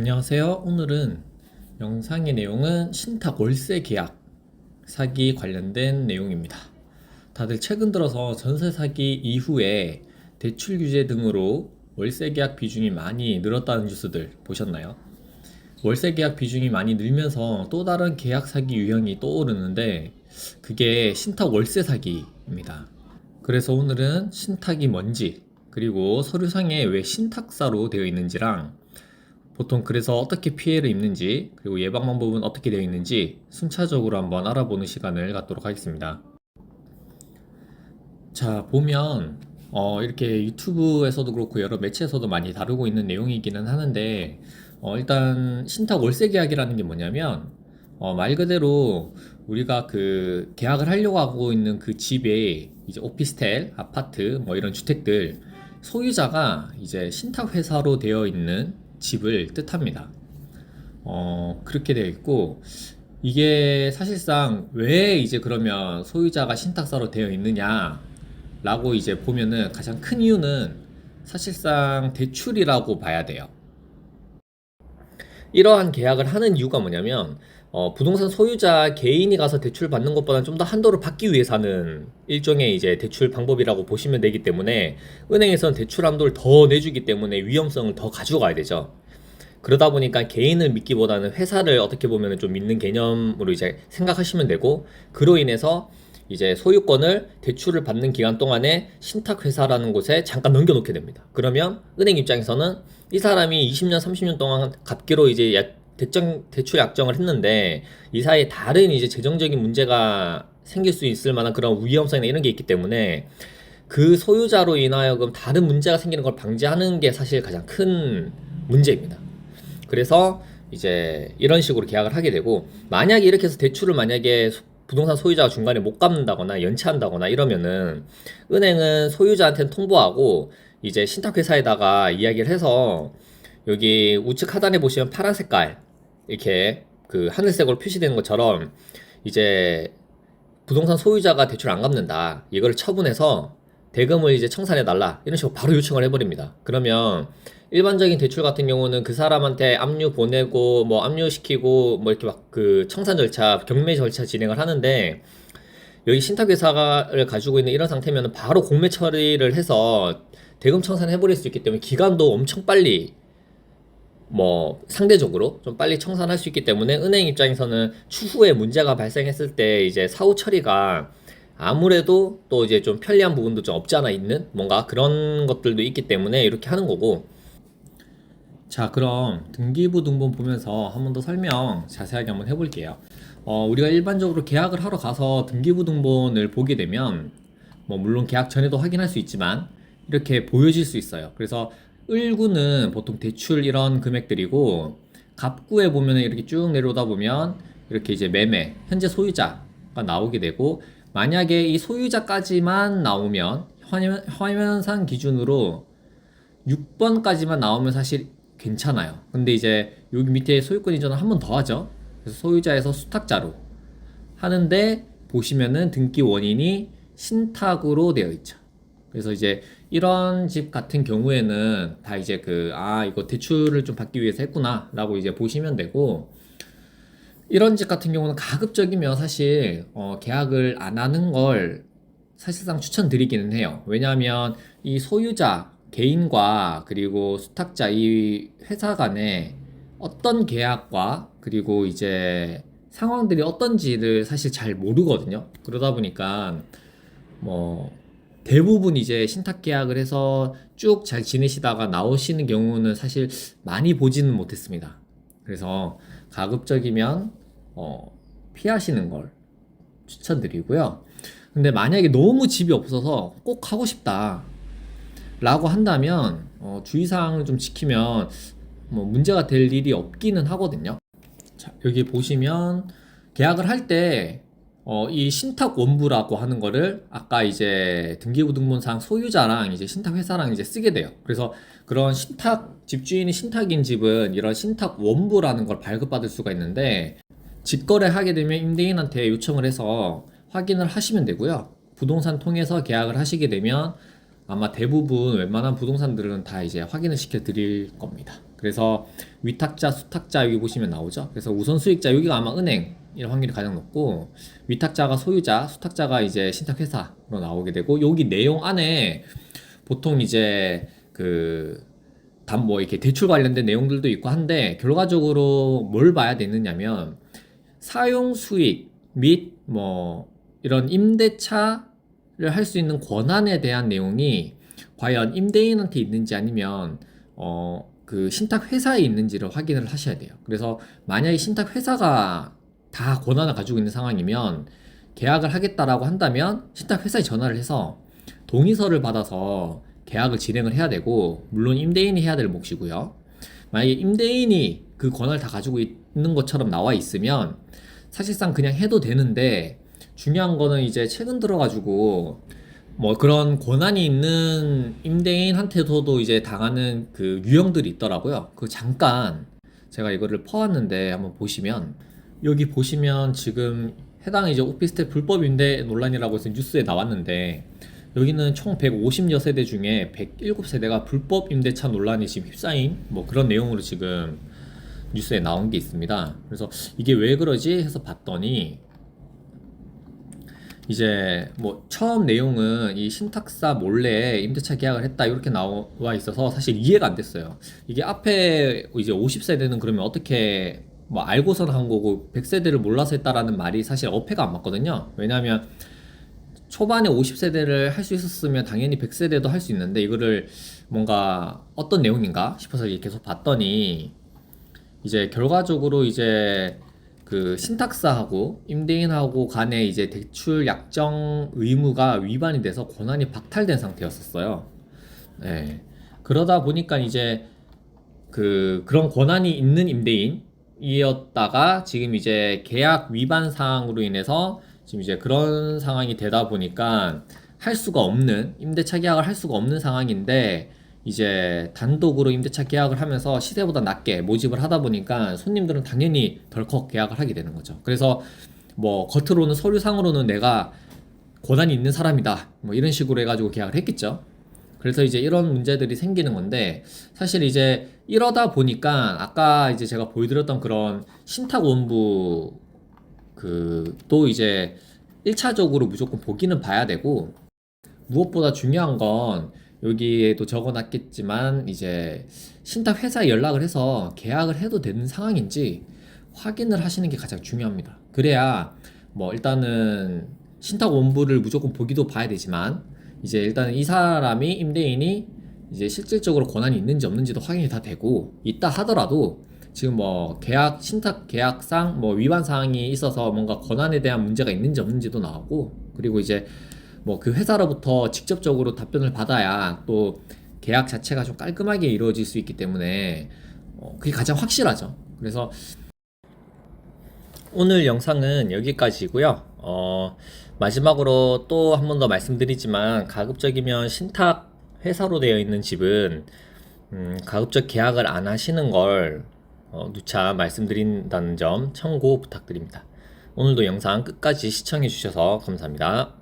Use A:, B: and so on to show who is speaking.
A: 안녕하세요. 오늘은 영상의 내용은 신탁 월세 계약 사기 관련된 내용입니다. 다들 최근 들어서 전세 사기 이후에 대출 규제 등으로 월세 계약 비중이 많이 늘었다는 뉴스들 보셨나요? 월세 계약 비중이 많이 늘면서 또 다른 계약 사기 유형이 떠오르는데 그게 신탁 월세 사기입니다. 그래서 오늘은 신탁이 뭔지, 그리고 서류상에 왜 신탁사로 되어 있는지랑 보통 그래서 어떻게 피해를 입는지, 그리고 예방 방법은 어떻게 되어 있는지 순차적으로 한번 알아보는 시간을 갖도록 하겠습니다. 자, 보면 이렇게 유튜브에서도 그렇고 여러 매체에서도 많이 다루고 있는 내용이기는 하는데, 일단 신탁 월세 계약이라는 게 뭐냐면 말 그대로 우리가 그 계약을 하려고 하고 있는 그 집에 이제 오피스텔, 아파트, 뭐 이런 주택들 소유자가 이제 신탁 회사로 되어 있는 집을 뜻합니다. 그렇게 되어 있고, 이게 사실상 왜 이제 그러면 소유자가 신탁사로 되어 있느냐라고 이제 보면은 가장 큰 이유는 사실상 대출이라고 봐야 돼요. 이러한 계약을 하는 이유가 뭐냐면 부동산 소유자 개인이 가서 대출 받는 것보다는 좀 더 한도를 받기 위해서 하는 일종의 이제 대출 방법이라고 보시면 되기 때문에, 은행에서는 대출 한도를 더 내주기 때문에 위험성을 더 가져가야 되죠. 그러다 보니까 개인을 믿기보다는 회사를 어떻게 보면 좀 믿는 개념으로 이제 생각하시면 되고, 그로 인해서 이제 소유권을 대출을 받는 기간 동안에 신탁회사라는 곳에 잠깐 넘겨놓게 됩니다. 그러면 은행 입장에서는 이 사람이 20년, 30년 동안 갚기로 이제 대출 약정을 했는데 이 사이에 다른 이제 재정적인 문제가 생길 수 있을 만한 그런 위험성이나 이런 게 있기 때문에 그 소유자로 인하여금 다른 문제가 생기는 걸 방지하는 게 사실 가장 큰 문제입니다. 그래서 이제 이런 식으로 계약을 하게 되고, 만약에 이렇게 해서 대출을 만약에 부동산 소유자가 중간에 못 갚는다거나 연체한다거나 이러면은 은행은 소유자한테는 통보하고 이제 신탁회사에다가 이야기를 해서, 여기 우측 하단에 보시면 파란 색깔 이렇게 그 하늘색으로 표시되는 것처럼 이제 부동산 소유자가 대출 안 갚는다, 이걸 처분해서 대금을 이제 청산해 달라, 이런 식으로 바로 요청을 해버립니다. 그러면 일반적인 대출 같은 경우는 그 사람한테 압류 보내고 뭐 압류시키고 뭐 이렇게 막 그 청산 절차, 경매 절차 진행을 하는데, 여기 신탁회사를 가지고 있는 이런 상태면 바로 공매 처리를 해서 대금 청산해 버릴 수 있기 때문에 기간도 엄청 빨리, 뭐 상대적으로 좀 빨리 청산할 수 있기 때문에 은행 입장에서는 추후에 문제가 발생했을 때 이제 사후 처리가 아무래도 또 이제 좀 편리한 부분도 좀 없지 않아 있는 뭔가 그런 것들도 있기 때문에 이렇게 하는 거고. 자, 그럼 등기부 등본 보면서 한 번 더 설명 자세하게 한번 해볼게요. 우리가 일반적으로 계약을 하러 가서 등기부 등본을 보게 되면 뭐 물론 계약 전에도 확인할 수 있지만 이렇게 보여질 수 있어요. 그래서 을구는 보통 대출 이런 금액들이고, 갑구에 보면은 이렇게 쭉 내려오다 보면 이렇게 이제 매매, 현재 소유자가 나오게 되고, 만약에 이 소유자까지만 나오면 화면상 기준으로 6번까지만 나오면 사실 괜찮아요. 근데 이제 여기 밑에 소유권 이전을 한 번 더 하죠. 그래서 소유자에서 수탁자로 하는데 보시면은 등기 원인이 신탁으로 되어 있죠. 그래서 이제 이런 집 같은 경우에는 다 이제 이거 대출을 좀 받기 위해서 했구나 라고 이제 보시면 되고, 이런 집 같은 경우는 가급적이면 사실 계약을 안 하는 걸 사실상 추천드리기는 해요. 왜냐하면 이 소유자 개인과 그리고 수탁자 이 회사 간에 어떤 계약과 그리고 이제 상황들이 어떤지를 사실 잘 모르거든요. 그러다 보니까 뭐 대부분 이제 신탁 계약을 해서 쭉 잘 지내시다가 나오시는 경우는 사실 많이 보지는 못했습니다. 그래서 가급적이면 피하시는 걸 추천드리고요. 근데 만약에 너무 집이 없어서 꼭 하고 싶다 라고 한다면 주의사항을 좀 지키면 뭐 문제가 될 일이 없기는 하거든요. 자, 여기 보시면 계약을 할 때 이 신탁 원부라고 하는 거를 아까 이제 등기부등본상 소유자랑 이제 신탁 회사랑 이제 쓰게 돼요. 그래서 그런 신탁 집주인이 신탁인 집은 이런 신탁 원부라는 걸 발급받을 수가 있는데, 직거래 하게 되면 임대인한테 요청을 해서 확인을 하시면 되고요. 부동산 통해서 계약을 하시게 되면 아마 대부분 웬만한 부동산들은 다 이제 확인을 시켜 드릴 겁니다. 그래서 위탁자, 수탁자 여기 보시면 나오죠. 그래서 우선 수익자 여기가 아마 은행일 확률이 가장 높고, 위탁자가 소유자, 수탁자가 이제 신탁회사로 나오게 되고, 여기 내용 안에 보통 이제 뭐 이렇게 대출 관련된 내용들도 있고 한데, 결과적으로 뭘 봐야 되느냐면 사용 수익 및 뭐 이런 임대차를 할 수 있는 권한에 대한 내용이 과연 임대인한테 있는지 아니면 그 신탁 회사에 있는지를 확인을 하셔야 돼요. 그래서 만약에 신탁 회사가 다 권한을 가지고 있는 상황이면, 계약을 하겠다라고 한다면 신탁 회사에 전화를 해서 동의서를 받아서 계약을 진행을 해야 되고, 물론 임대인이 해야 될 몫이고요. 만약에 임대인이 그 권한을 다 가지고 있는 것처럼 나와 있으면 사실상 그냥 해도 되는데, 중요한 거는 이제 최근 들어가지고 뭐 그런 권한이 있는 임대인한테서도 이제 당하는 그 유형들이 있더라고요. 그 잠깐 제가 이거를 퍼왔는데 한번 보시면, 여기 보시면 지금 해당 이제 오피스텔 불법 임대 논란이라고 해서 뉴스에 나왔는데, 여기는 총 150여 세대 중에 107세대가 불법 임대차 논란이 지금 휩싸인 뭐 그런 내용으로 지금 뉴스에 나온 게 있습니다. 그래서 이게 왜 그러지 해서 봤더니, 이제 뭐 처음 내용은 이 신탁사 몰래 임대차 계약을 했다 이렇게 나와 있어서 사실 이해가 안 됐어요. 이게 앞에 이제 50세대는 그러면 어떻게 뭐 알고선 한 거고 100세대를 몰라서 했다라는 말이 사실 어폐가 안 맞거든요. 왜냐하면 초반에 50세대를 할 수 있었으면 당연히 100세대도 할 수 있는데, 이거를 뭔가 어떤 내용인가 싶어서 계속 봤더니, 이제 결과적으로 이제 그 신탁사하고 임대인하고 간에 이제 대출 약정 의무가 위반이 돼서 권한이 박탈된 상태였었어요. 네. 그러다 보니까 이제 그런 권한이 있는 임대인이었다가 지금 이제 계약 위반 사항으로 인해서 지금 이제 그런 상황이 되다 보니까 할 수가 없는, 임대차 계약을 할 수가 없는 상황인데, 이제 단독으로 임대차 계약을 하면서 시세보다 낮게 모집을 하다 보니까 손님들은 당연히 덜컥 계약을 하게 되는 거죠. 그래서 뭐 겉으로는 서류상으로는 내가 권한이 있는 사람이다 뭐 이런 식으로 해가지고 계약을 했겠죠. 그래서 이제 이런 문제들이 생기는 건데, 사실 이제 이러다 보니까 아까 이제 제가 보여드렸던 그런 신탁원부 또 이제 1차적으로 무조건 보기는 봐야 되고, 무엇보다 중요한 건 여기에도 적어놨겠지만 이제 신탁 회사에 연락을 해서 계약을 해도 되는 상황인지 확인을 하시는 게 가장 중요합니다. 그래야 뭐 일단은 신탁 원부를 무조건 보기도 봐야 되지만, 이제 일단은 이 사람이 임대인이 이제 실질적으로 권한이 있는지 없는지도 확인이 다 되고, 있다 하더라도 지금 뭐 신탁 계약상 뭐 위반 사항이 있어서 뭔가 권한에 대한 문제가 있는지 없는지도 나오고, 그리고 이제 뭐 그 회사로부터 직접적으로 답변을 받아야 또 계약 자체가 좀 깔끔하게 이루어질 수 있기 때문에 그게 가장 확실하죠. 그래서 오늘 영상은 여기까지고요. 마지막으로 또 한 번 더 말씀드리지만, 가급적이면 신탁 회사로 되어 있는 집은 가급적 계약을 안 하시는 걸 누차 말씀드린다는 점 참고 부탁드립니다. 오늘도 영상 끝까지 시청해 주셔서 감사합니다.